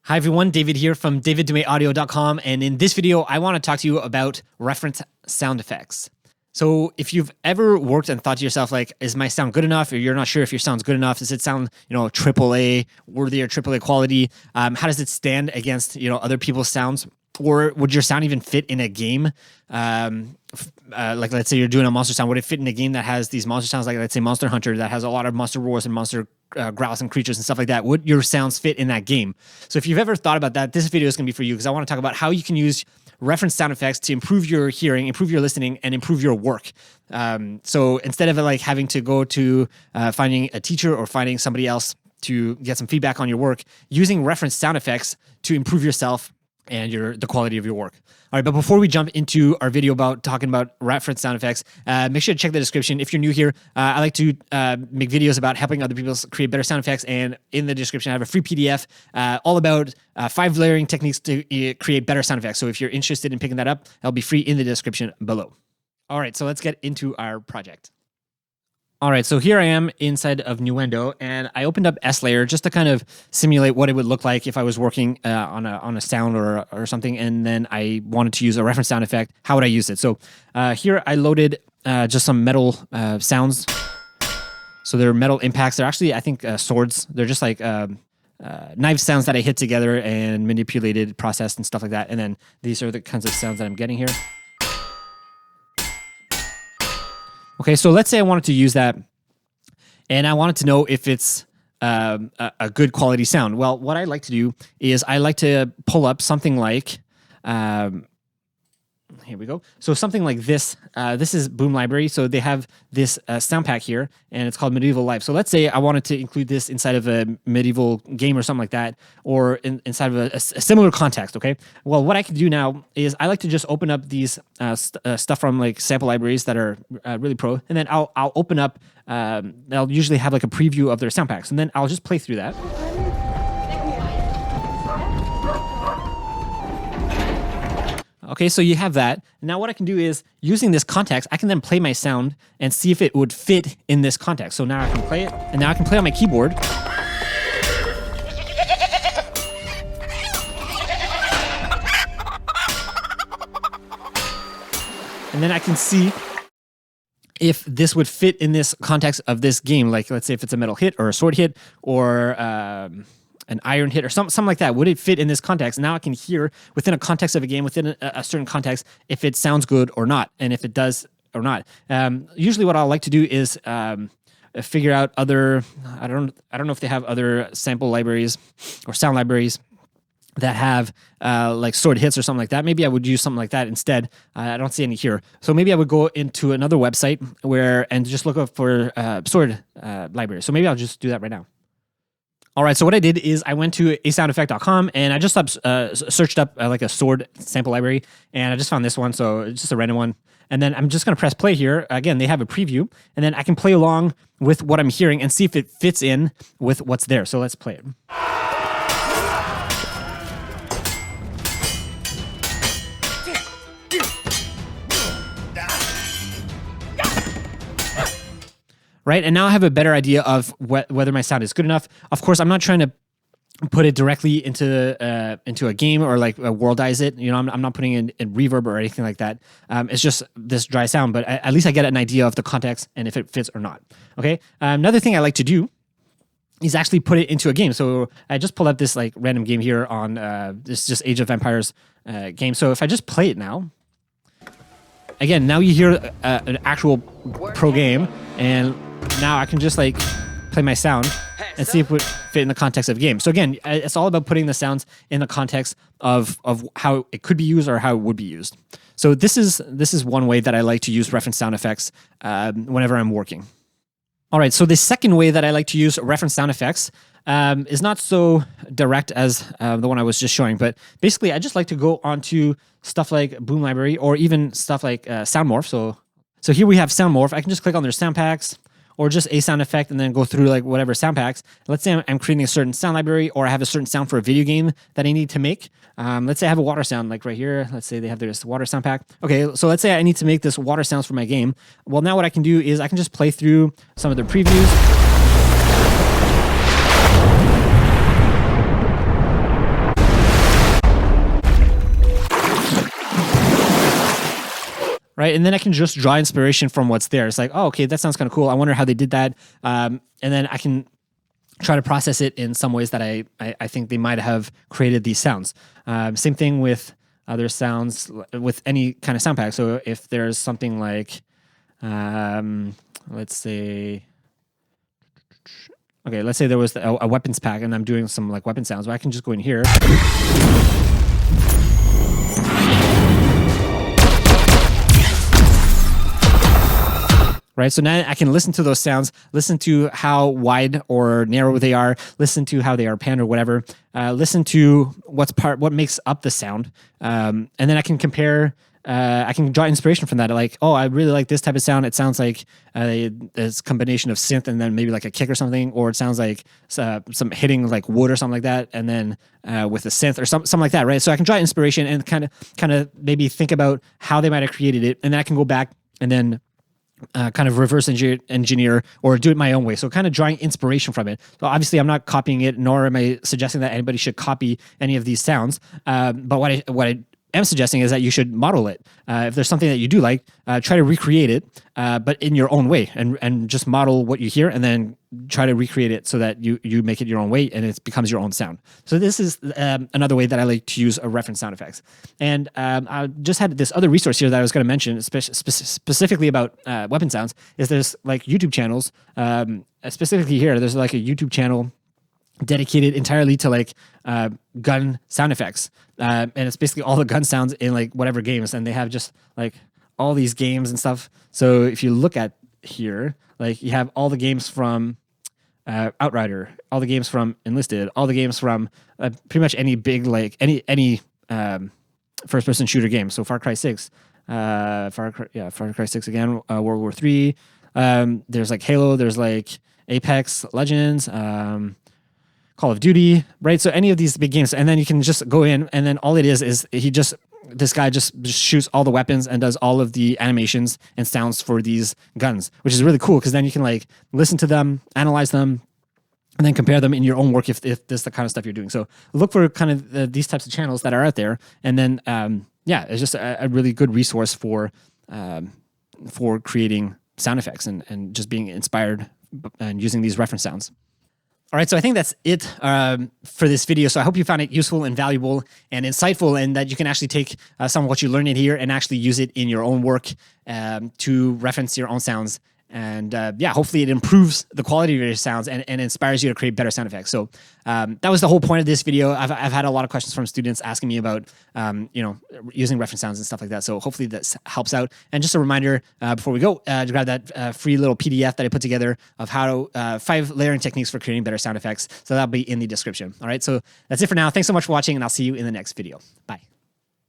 Hi everyone, David here from daviddumaiaudio.com, and in this video, I want to talk to you about reference sound effects. So if you've ever worked and thought to yourself, like, is my sound good enough? Or you're not sure if your sound's good enough. Does it sound, AAA, worthy or AAA quality? How does it stand against, other people's sounds? Or would your sound even fit in a game? Like, let's say you're doing a monster sound. Would it fit in a game that has these monster sounds, like, let's say Monster Hunter, that has a lot of monster roars and monster growls and creatures and stuff like that? Would your sounds fit in that game? So if you've ever thought about that, this video is going to be for you, because I want to talk about how you can use reference sound effects to improve your hearing, improve your listening, and improve your work. So instead of like having to go to finding a teacher or finding somebody else to get some feedback on your work, using reference sound effects to improve yourself and the quality of your work. All right, but before we jump into our video about talking about reference sound effects, make sure to check the description. If you're new here, I like to make videos about helping other people create better sound effects, and in the description I have a free PDF all about 5 layering techniques to create better sound effects. So if you're interested in picking that up, that'll be free in the description below. All right, so let's get into our project. All right, so here I am inside of Nuendo, and I opened up S-Layer just to kind of simulate what it would look like if I was working on a sound or something, and then I wanted to use a reference sound effect. How would I use it? So here I loaded just some metal sounds. So they're metal impacts. They're actually, I think, swords. They're just like knife sounds that I hit together and manipulated, processed, and stuff like that. And then these are the kinds of sounds that I'm getting here. Okay, so let's say I wanted to use that, and I wanted to know if it's a good quality sound. Well, what I like to do is I like to pull up something like, here we go. So something like this. This is Boom Library. So they have this sound pack here, and it's called Medieval Life. So let's say I wanted to include this inside of a medieval game or something like that, or inside of a similar context, okay? Well, what I can do now is I like to just open up these stuff from like sample libraries that are really pro, and then I'll open up, they'll usually have like a preview of their sound packs, and then I'll just play through that. Okay, so you have that. Now what I can do is, using this context, I can then play my sound and see if it would fit in this context. So now I can play it, and now I can play on my keyboard. And then I can see if this would fit in this context of this game. Like, let's say if it's a metal hit or a sword hit or an iron hit or something like that. Would it fit in this context? Now I can hear within a context of a game, within a certain context, if it sounds good or not, and if it does or not. Usually what I like to do is figure out other, I don't know if they have other sample libraries or sound libraries that have like sword hits or something like that. Maybe I would use something like that instead. I don't see any here. So maybe I would go into another website and just look up for sword library. So maybe I'll just do that right now. All right, so what I did is I went to asoundeffect.com, and I just searched up like a sword sample library, and I just found this one, so it's just a random one. And then I'm just going to press play here. Again, they have a preview, and then I can play along with what I'm hearing and see if it fits in with what's there. So let's play it. Right, and now I have a better idea of whether my sound is good enough. Of course, I'm not trying to put it directly into a game or like worldize it. I'm not putting in reverb or anything like that. It's just this dry sound, but at least I get an idea of the context and if it fits or not. Okay. Another thing I like to do is actually put it into a game. So I just pulled up this like random game here on this just Age of Empires game. So if I just play it now, again, now you hear an actual pro game, and now I can just like play my sound and see if it would fit in the context of the game. So again, it's all about putting the sounds in the context of how it could be used or how it would be used. So this is one way that I like to use reference sound effects whenever I'm working. All right, so the second way that I like to use reference sound effects is not so direct as the one I was just showing, but basically I just like to go onto stuff like Boom Library or even stuff like SoundMorph. So here we have SoundMorph. I can just click on their sound packs, or just a sound effect and then go through like whatever sound packs. Let's say I'm creating a certain sound library, or I have a certain sound for a video game that I need to make. Let's say I have a water sound like right here. Let's say they have this water sound pack. Okay, so let's say I need to make this water sounds for my game. Well, now what I can do is I can just play through some of their previews. right? And then I can just draw inspiration from what's there. It's like, oh, okay, that sounds kind of cool. I wonder how they did that. And then I can try to process it in some ways that I think they might have created these sounds. Same thing with other sounds, with any kind of sound pack. So if there's something like, let's say there was a weapons pack and I'm doing some like weapon sounds, but I can just go in here. Right, so now I can listen to those sounds, listen to how wide or narrow they are, listen to how they are panned or whatever, listen to what makes up the sound, and then I can compare. I can draw inspiration from that. Like, oh, I really like this type of sound. It sounds like this combination of synth and then maybe like a kick or something, or it sounds like some hitting like wood or something like that, and then with a synth or something like that, right? So I can draw inspiration and kind of maybe think about how they might have created it, and then I can go back and then kind of reverse engineer or do it my own way. So kind of drawing inspiration from it. So obviously I'm not copying it, nor am I suggesting that anybody should copy any of these sounds. But what I am suggesting is that you should model it. If there's something that you do like, try to recreate it, but in your own way, and just model what you hear and then try to recreate it so that you make it your own way and it becomes your own sound. So this is another way that I like to use reference sound effects. And I just had this other resource here that I was going to mention specifically about weapon sounds. Is there's like YouTube channels, specifically here, there's like a YouTube channel dedicated entirely to like gun sound effects, and it's basically all the gun sounds in like whatever games, and they have just like all these games and stuff. So if you look at here, like you have all the games from Outrider, all the games from Enlisted, all the games from pretty much any big like any first person shooter game. So Far Cry 6, Far Cry 6 again, World War 3. There's like Halo, there's like Apex Legends, Call of Duty, right? So any of these big games, and then you can just go in, and then all it is this guy just shoots all the weapons and does all of the animations and sounds for these guns, which is really cool because then you can like listen to them, analyze them, and then compare them in your own work if this is the kind of stuff you're doing. So look for kind of these types of channels that are out there, and then it's just a really good resource for creating sound effects and just being inspired and using these reference sounds. All right, so I think that's it for this video. So I hope you found it useful and valuable and insightful, and that you can actually take some of what you learned in here and actually use it in your own work to reference your own sounds. And hopefully it improves the quality of your sounds and inspires you to create better sound effects. So that was the whole point of this video. I've had a lot of questions from students asking me about, using reference sounds and stuff like that. So hopefully this helps out. And just a reminder before we go, to grab that free little PDF that I put together of how 5 layering techniques for creating better sound effects. So that'll be in the description. All right, so that's it for now. Thanks so much for watching, and I'll see you in the next video. Bye.